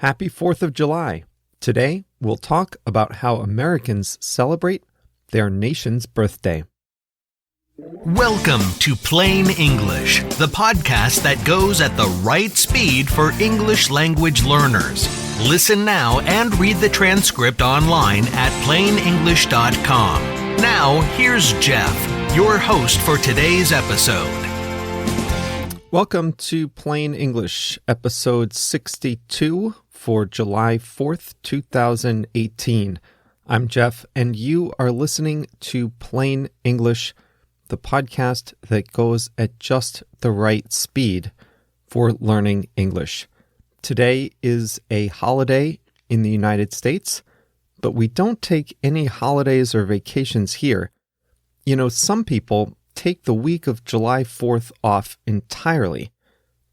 Happy 4th of July. Today, we'll talk about how Americans celebrate their nation's birthday. Welcome to Plain English, the podcast that goes at the right speed for English language learners. Listen now and read the transcript online at plainenglish.com. Now, here's Jeff, your host for today's episode. Welcome to Plain English, episode 62 for July 4th, 2018. I'm Jeff, and you are listening to Plain English, the podcast that goes at just the right speed for learning English. Today is a holiday in the United States, but we don't take any holidays or vacations here. You know, some people take the week of July 4th off entirely,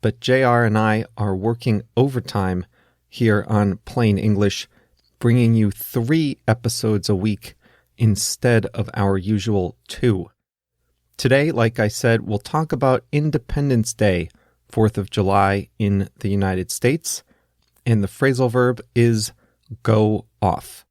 but JR and I are working overtime here on Plain English, bringing you 3 episodes a week instead of our usual 2. Today, like I said, we'll talk about Independence Day, 4th of July in the United States, and the phrasal verb is go off.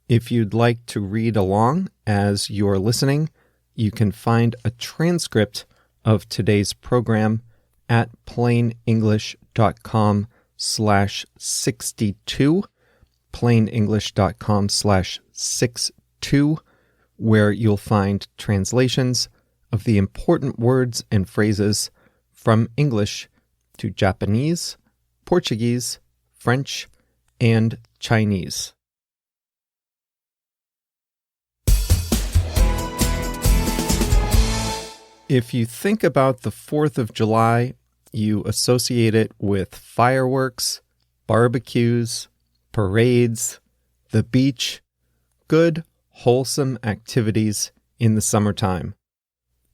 If you'd like to read along as you're listening, you can find a transcript of today's program at plainenglish.com/62, plainenglish.com/62, where you'll find translations of the important words and phrases from English to Japanese, Portuguese, French, and Chinese. If you think about the 4th of July, you associate it with fireworks, barbecues, parades, the beach, good, wholesome activities in the summertime.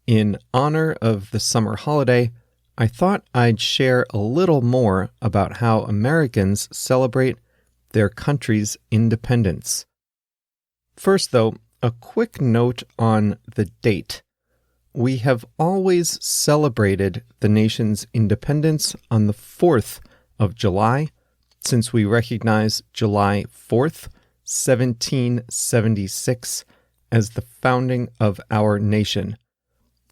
In honor of the summer holiday, I thought I'd share a little more about how Americans celebrate their country's independence. First, though, a quick note on the date. We have always celebrated the nation's independence on the 4th of July, since we recognize July 4th, 1776, as the founding of our nation.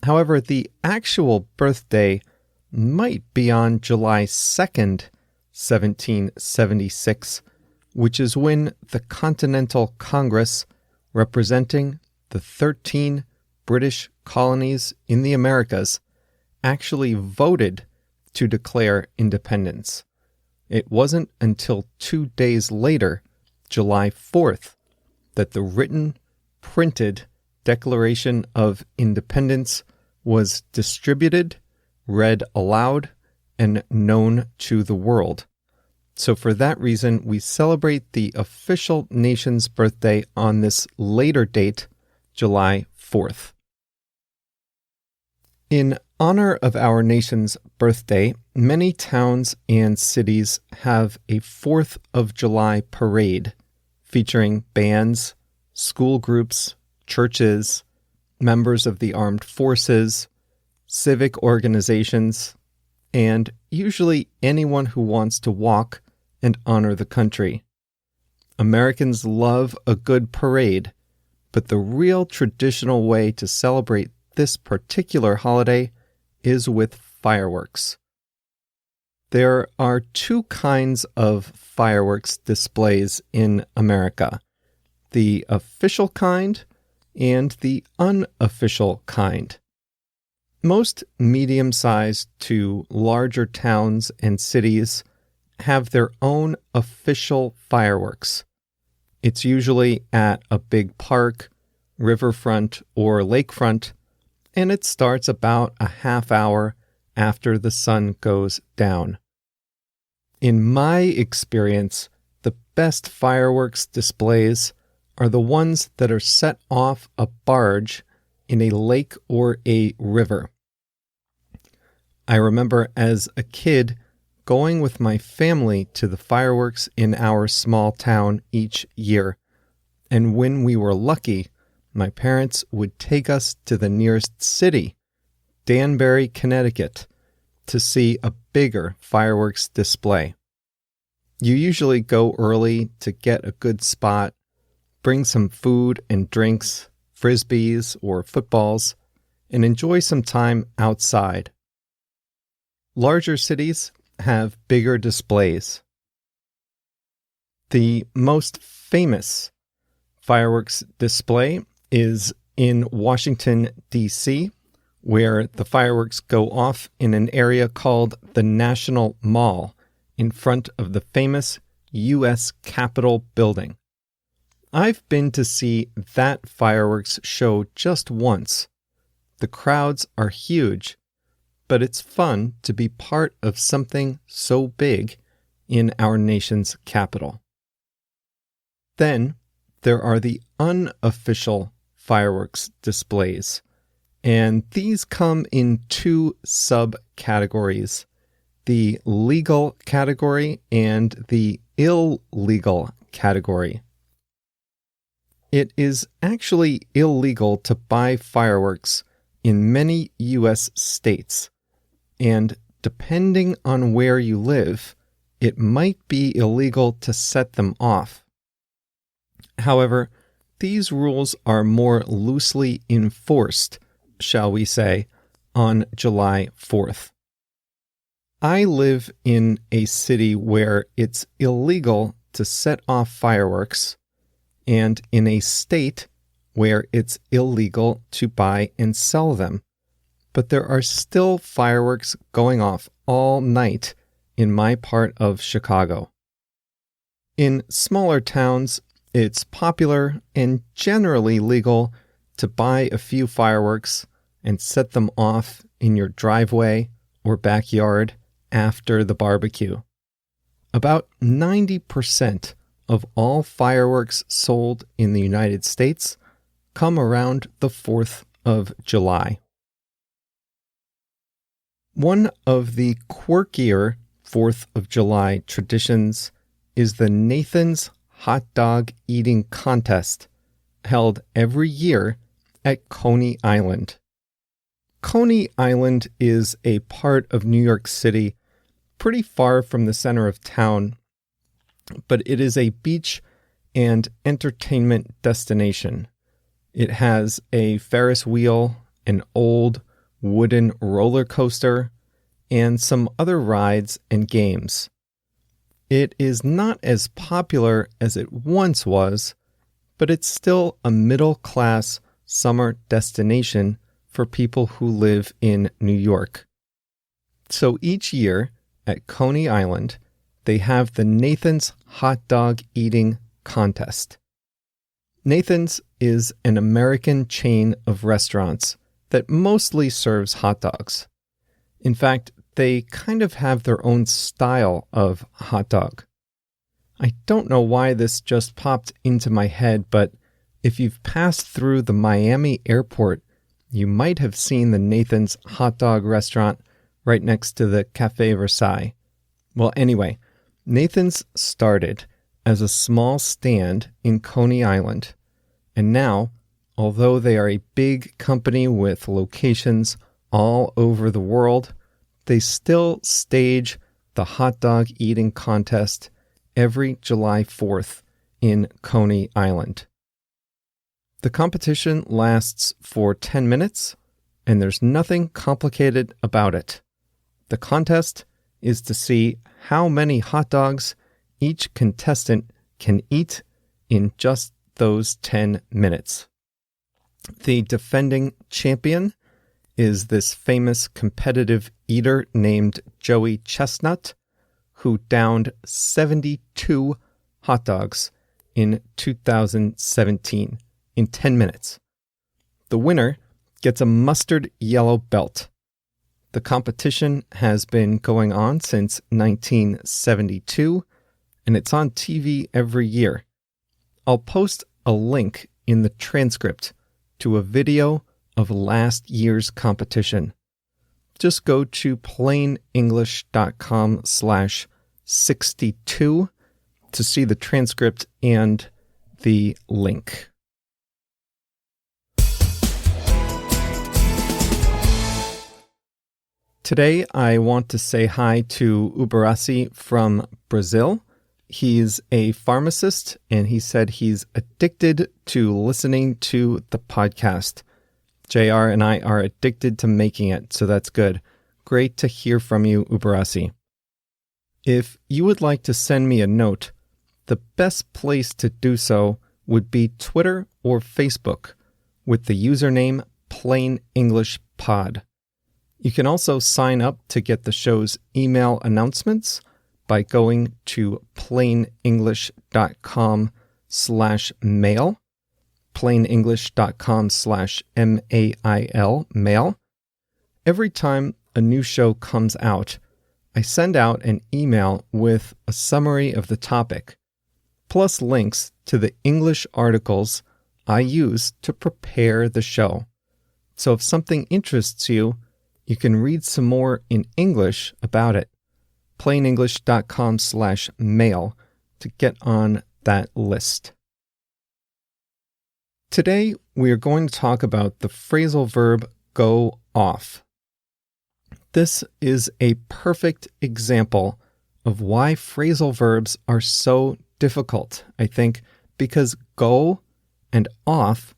However, the actual birthday might be on July 2nd, 1776, which is when the Continental Congress, representing the 13 British colonies in the Americas, actually voted to declare independence. It wasn't until 2 days later, July 4th, that the written, printed Declaration of Independence was distributed, read aloud, and known to the world. So for that reason, we celebrate the official nation's birthday on this later date, July 4th. In honor of our nation's birthday, many towns and cities have a 4th of July parade featuring bands, school groups, churches, members of the armed forces, civic organizations, and usually anyone who wants to walk and honor the country. Americans love a good parade, but the real traditional way to celebrate this particular holiday is with fireworks. There are 2 kinds of fireworks displays in America, the official kind and the unofficial kind. Most medium-sized to larger towns and cities have their own official fireworks. It's usually at a big park, riverfront, or lakefront, and it starts about a half hour after the sun goes down. In my experience, the best fireworks displays are the ones that are set off a barge in a lake or a river. I remember as a kid going with my family to the fireworks in our small town each year, and when we were lucky, my parents would take us to the nearest city, Danbury, Connecticut, to see a bigger fireworks display. You usually go early to get a good spot, bring some food and drinks, frisbees or footballs, and enjoy some time outside. Larger cities have bigger displays. The most famous fireworks display is in Washington, D.C., where the fireworks go off in an area called the National Mall in front of the famous U.S. Capitol building. I've been to see that fireworks show just once. The crowds are huge, but it's fun to be part of something so big in our nation's capital. Then there are the unofficial fireworks displays, and these come in two subcategories, the legal category and the illegal category. It is actually illegal to buy fireworks in many U.S. states, and depending on where you live, it might be illegal to set them off. However, these rules are more loosely enforced, shall we say, on July 4th. I live in a city where it's illegal to set off fireworks, and in a state where it's illegal to buy and sell them. But there are still fireworks going off all night in my part of Chicago. In smaller towns, it's popular and generally legal to buy a few fireworks and set them off in your driveway or backyard after the barbecue. About 90% of all fireworks sold in the United States come around the 4th of July. One of the quirkier 4th of July traditions is the Nathan's Hot Dog Eating Contest, held every year at Coney Island. Coney Island is a part of New York City, pretty far from the center of town, but it is a beach and entertainment destination. It has a Ferris wheel, an old wooden roller coaster, and some other rides and games. It is not as popular as it once was, but it's still a middle-class summer destination for people who live in New York. So each year at Coney Island, they have the Nathan's Hot Dog Eating Contest. Nathan's is an American chain of restaurants that mostly serves hot dogs. In fact, they kind of have their own style of hot dog. I don't know why this just popped into my head, but if you've passed through the Miami airport, you might have seen the Nathan's hot dog restaurant right next to the Café Versailles. Well, anyway, Nathan's started as a small stand in Coney Island, and now, although they are a big company with locations all over the world, they still stage the hot dog eating contest every July 4th in Coney Island. The competition lasts for 10 minutes, and there's nothing complicated about it. The contest is to see how many hot dogs each contestant can eat in just those 10 minutes. The defending champion is this famous competitive eater named Joey Chestnut, who downed 72 hot dogs in 2017 in 10 minutes. The winner gets a mustard yellow belt. The competition has been going on since 1972, and it's on TV every year. I'll post a link in the transcript to a video of last year's competition. Just go to plainenglish.com/62 to see the transcript and the link. Today, I want to say hi to Uberasi from Brazil, He's a pharmacist, and he said he's addicted to listening to the podcast. JR and I are addicted to making it, so that's good. Great to hear from you, Uberasi. If you would like to send me a note, the best place to do so would be Twitter or Facebook with the username Plain English Pod. You can also sign up to get the show's email announcements by going to plainenglish.com/mail, plainenglish.com/mail, mail. Every time a new show comes out, I send out an email with a summary of the topic, plus links to the English articles I use to prepare the show. So if something interests you, you can read some more in English about it. plainenglish.com/mail to get on that list. Today, we are going to talk about the phrasal verb go off. This is a perfect example of why phrasal verbs are so difficult, I think, because go and off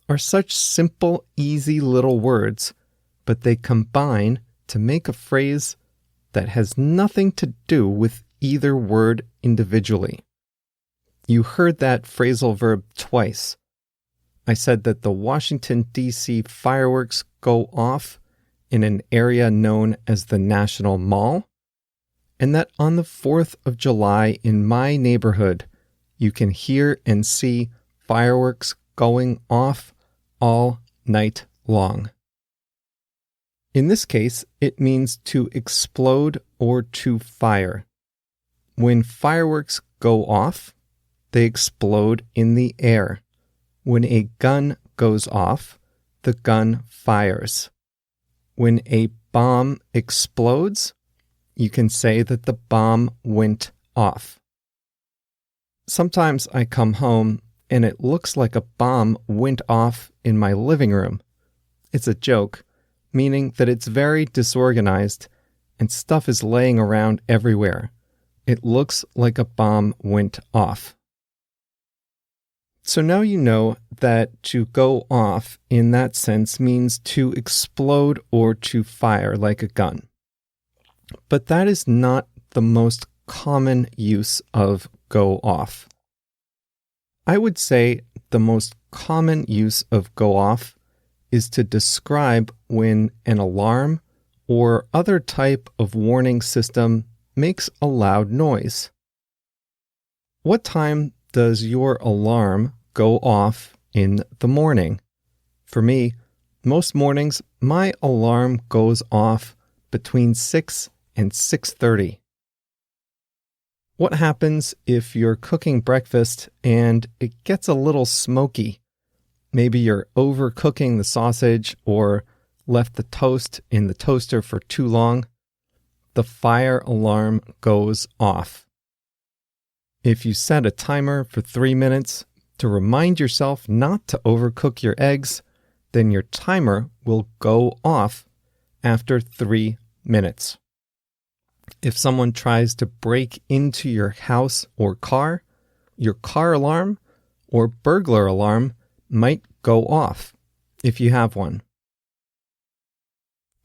are such simple, easy little words, but they combine to make a phrase that has nothing to do with either word individually. You heard that phrasal verb twice. I said that the Washington, D.C. fireworks go off in an area known as the National Mall, and that on the 4th of July in my neighborhood, you can hear and see fireworks going off all night long. In this case, it means to explode or to fire. When fireworks go off, they explode in the air. When a gun goes off, the gun fires. When a bomb explodes, you can say that the bomb went off. Sometimes I come home and it looks like a bomb went off in my living room. It's a joke, meaning that it's very disorganized and stuff is laying around everywhere. It looks like a bomb went off. So now you know that to go off in that sense means to explode or to fire like a gun. But that is not the most common use of go off. I would say the most common use of go off is to describe when an alarm or other type of warning system makes a loud noise. What time does your alarm go off in the morning? For me, most mornings, my alarm goes off between 6 and 6:30. What happens if you're cooking breakfast and it gets a little smoky? Maybe you're overcooking the sausage or left the toast in the toaster for too long. The fire alarm goes off. If you set a timer for 3 minutes to remind yourself not to overcook your eggs, then your timer will go off after 3 minutes. If someone tries to break into your house or car, your car alarm or burglar alarm might go off if you have one.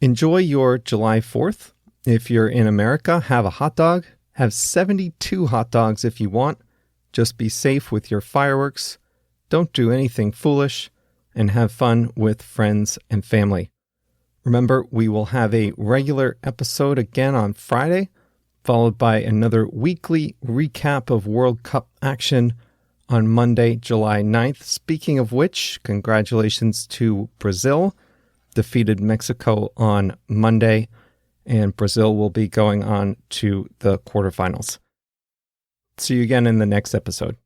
Enjoy your July 4th. If you're in America, have a hot dog. Have 72 hot dogs if you want. Just be safe with your fireworks. Don't do anything foolish, and have fun with friends and family. Remember, we will have a regular episode again on Friday, followed by another weekly recap of World Cup action on Monday, July 9th. Speaking of which, congratulations to Brazil. Defeated Mexico on Monday, and Brazil will be going on to the quarterfinals. See you again in the next episode.